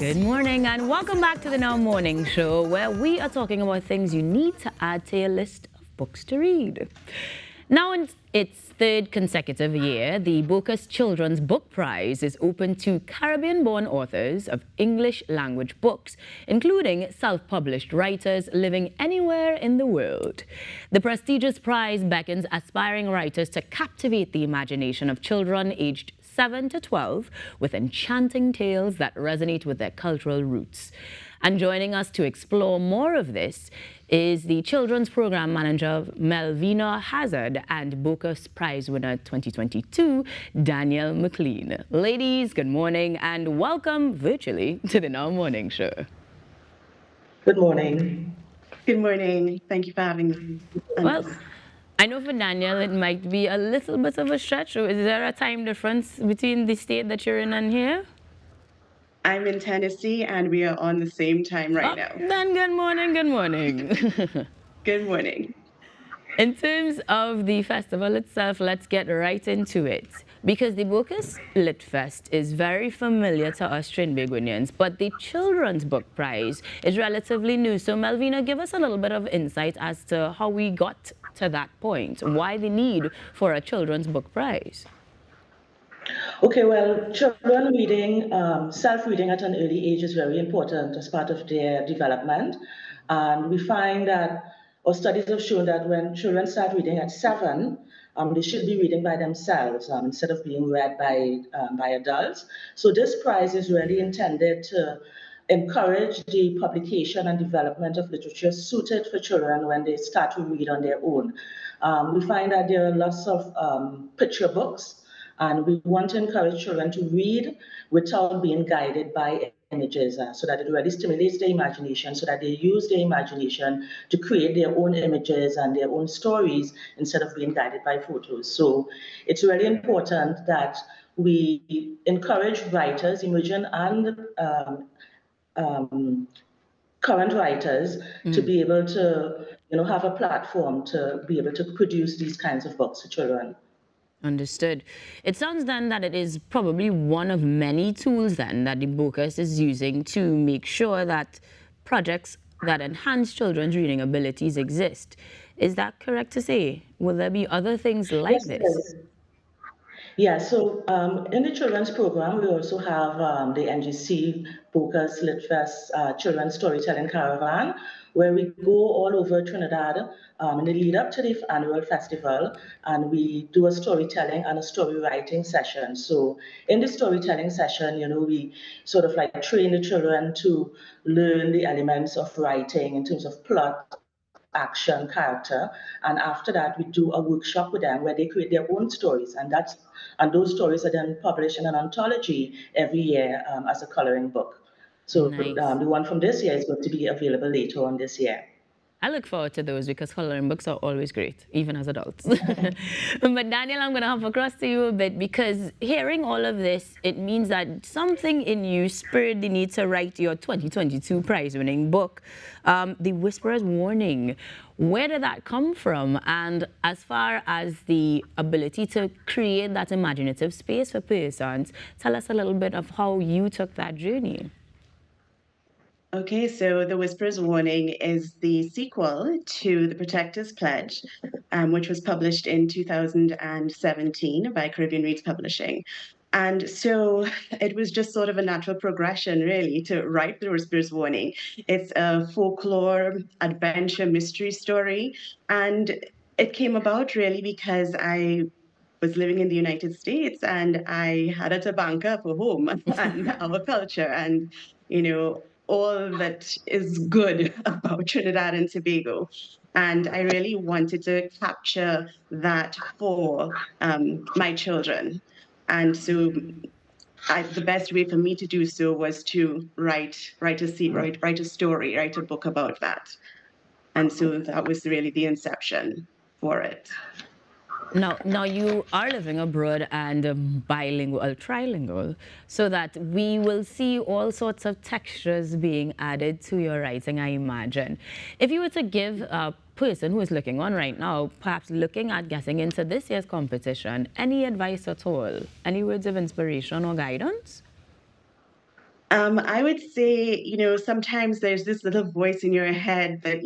Good morning and welcome back to the Now Morning Show, where we are talking about things you need to add to your list of books to read. Now, in its third consecutive year, the Bocas Children's Book Prize is open to Caribbean-born authors of English language books, including self-published writers living anywhere in the world. The prestigious prize beckons aspiring writers to captivate the imagination of children aged 7 to 12 with enchanting tales that resonate with their cultural roots. And joining us to explore more of this is the Children's Program Manager, Melvina Hazard, and Bocas Prize winner 2022, Danielle McLean. Ladies, good morning and welcome virtually to the Now Morning Show. Good morning. Good morning. Thank you for having me. Well, I know for Danielle it might be a little bit of a stretch. Is there a time difference between the state that you're in and here? I'm in Tennessee and we are on the same time right now. Then good morning, good morning. Good morning. In terms of the festival itself, let's get right into it. Because the Bocas Lit Fest is very familiar to us Trinbagonians, but the Children's Book Prize is relatively new. So Melvina, give us a little bit of insight as to how we got to that point, why the need for a Children's Book Prize. Okay, well, children reading, self-reading at an early age is very important as part of their development. And we find that, or studies have shown that when children start reading at 7, they should be reading by themselves instead of being read by adults. So this prize is really intended to encourage the publication and development of literature suited for children when they start to read on their own. We find that there are lots of picture books, and we want to encourage children to read without being guided by images, so that it really stimulates their imagination, so that they use their imagination to create their own images and their own stories instead of being guided by photos. So it's really important that we encourage writers, emerging and current writers, to be able to have a platform to be able to produce these kinds of books for children. Understood. It sounds then that it is probably one of many tools then that the Bocas is using to make sure that projects that enhance children's reading abilities exist. Is that correct to say? Will there be other things like this? Yes. Yeah, so in the children's program, we also have the NGC Bocas Lit Fest Children's Storytelling Caravan, where we go all over Trinidad in the lead up to the annual festival, and we do a storytelling and a story writing session. So in the storytelling session, we sort of like train the children to learn the elements of writing in terms of plot, action, character, and after that we do a workshop with them where they create their own stories, and those stories are then published in an anthology every year as a coloring book. So Nice. The one from this year is going to be available later on this year. I look forward to those because coloring books are always great, even as adults. But Daniel, I'm going to hop across to you a bit because hearing all of this, it means that something in you spurred the need to write your 2022 prize-winning book, The Whisperer's Warning. Where did that come from? And as far as the ability to create that imaginative space for persons, tell us a little bit of how you took that journey. Okay, so The Whisperer's Warning is the sequel to The Protector's Pledge, which was published in 2017 by Caribbean Reads Publishing. And so it was just sort of a natural progression, really, to write The Whisperer's Warning. It's a folklore, adventure, mystery story. And it came about really because I was living in the United States and I had a tabanca for home and our culture and, all that is good about Trinidad and Tobago. And I really wanted to capture that for my children. And so the best way for me to do so was to write a story, write a book about that. And so that was really the inception for it. Now you are living abroad and bilingual, trilingual, so that we will see all sorts of textures being added to your writing, I imagine. If you were to give a person who is looking on right now, perhaps looking at getting into this year's competition, any advice at all? Any words of inspiration or guidance? I would say, sometimes there's this little voice in your head that,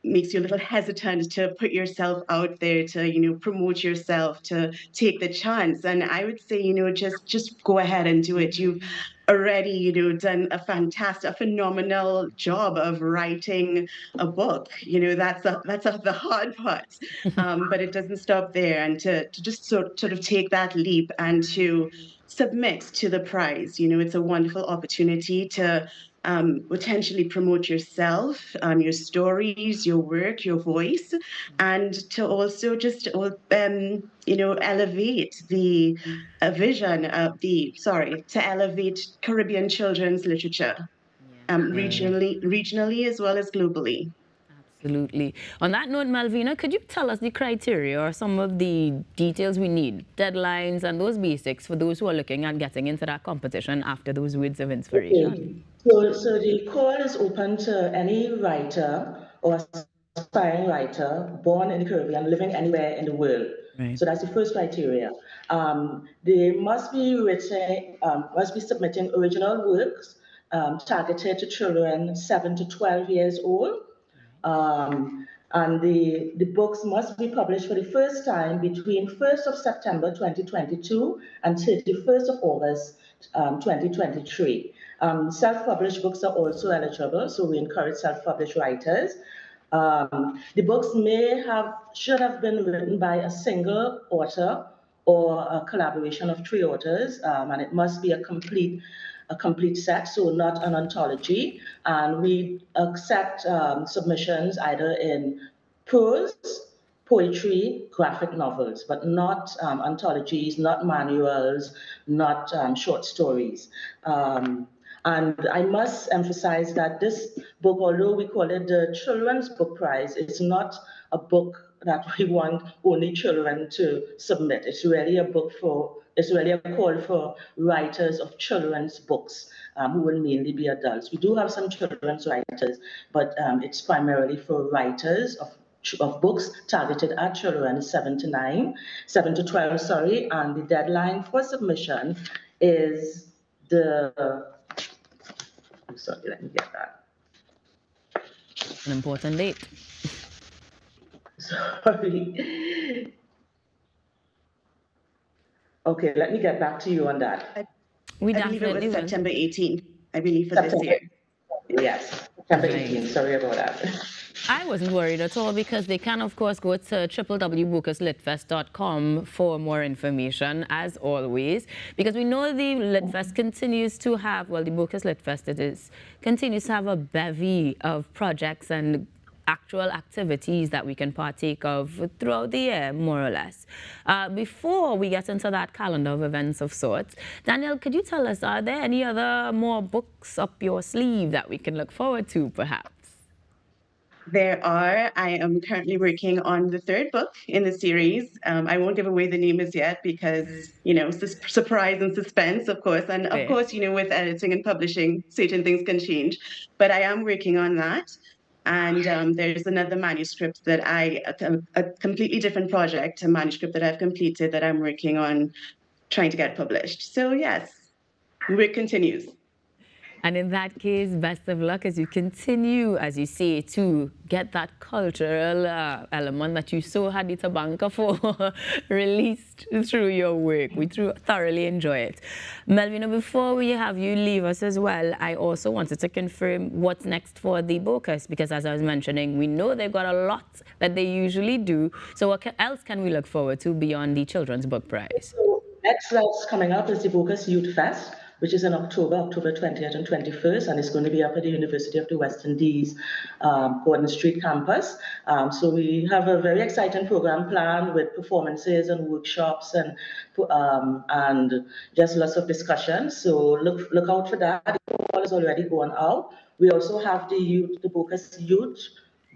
makes you a little hesitant to put yourself out there, to, promote yourself, to take the chance. And I would say, just go ahead and do it. You've already, done a phenomenal job of writing a book. That's the hard part. But it doesn't stop there. And to just sort of take that leap and to submit to the prize. It's a wonderful opportunity to potentially promote yourself, your stories, your work, your voice, and to also just, elevate the vision of to elevate Caribbean children's literature, Yeah. regionally as well as globally. Absolutely. On that note, Malvina, could you tell us the criteria or some of the details we need, deadlines and those basics for those who are looking at getting into that competition after those words of inspiration? Okay. So the call is open to any writer or aspiring writer born in the Caribbean, living anywhere in the world. Right. So that's the first criteria. They must must be submitting original works targeted to children 7 to 12 years old. And the books must be published for the first time between 1st of September 2022 and 31st of August 2023. Self-published books are also eligible, so we encourage self-published writers. The books should have been written by a single author or a collaboration of three authors, and it must be a complete set, so not an anthology. And we accept submissions either in prose, poetry, graphic novels, but not anthologies, not manuals, not short stories. And I must emphasize that this book, although we call it the Children's Book Prize, it's not a book that we want only children to submit. It's really a call for writers of children's books who will mainly be adults. We do have some children's writers, but it's primarily for writers of books targeted at children 7 to 12, sorry, and the deadline for submission is sorry, let me get that. It's an important date. Sorry. Okay, let me get back to you on that. We I believe it definitely was will. September 18th, I believe, for this year. Yes, September Right. 18th. Sorry about that. I wasn't worried at all because they can, of course, go to www.bocaslitfest.com for more information, as always, because we know the Litfest continues to have, well, the Bocas Litfest, continues to have a bevy of projects and actual activities that we can partake of throughout the year, more or less. Before we get into that calendar of events of sorts, Danielle, could you tell us, are there any other more books up your sleeve that we can look forward to, perhaps? There are. I am currently working on the third book in the series. I won't give away the name as yet because, surprise and suspense, of course. And of Fair. course, with editing and publishing, certain things can change. But I am working on that. And there's another manuscript that a completely different project, a manuscript that I've completed that I'm working on trying to get published. So yes, work continues. And in that case, best of luck as you continue, as you say, to get that cultural element that you so had it a banker for released through your work. We thoroughly enjoy it. Melvina, before we have you leave us as well, I also wanted to confirm what's next for the Bocas, because as I was mentioning, we know they've got a lot that they usually do. So what else can we look forward to beyond the Children's Book Prize? So next that's coming up is the Bocas Youth Fest, which is in October 20th and 21st, and it's going to be up at the University of the West Indies, Gordon Street campus. So we have a very exciting program planned with performances and workshops and just lots of discussions. So look out for that. The call is already going out. We also have the Bocas Youth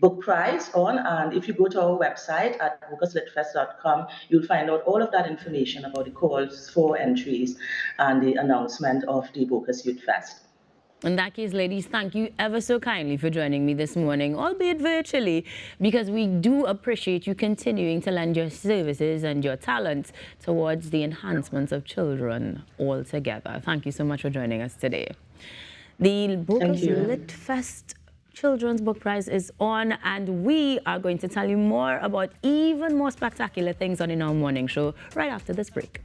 Book Prize on, and if you go to our website at bocaslitfest.com, you'll find out all of that information about the calls for entries and the announcement of the Bocas Youth Fest. In that case, ladies, thank you ever so kindly for joining me this morning, albeit virtually, because we do appreciate you continuing to lend your services and your talents towards the enhancements of children altogether. Thank you so much for joining us today. The Bocas Lit Fest Children's Book Prize is on, and we are going to tell you more about even more spectacular things on In Our Morning Show right after this break.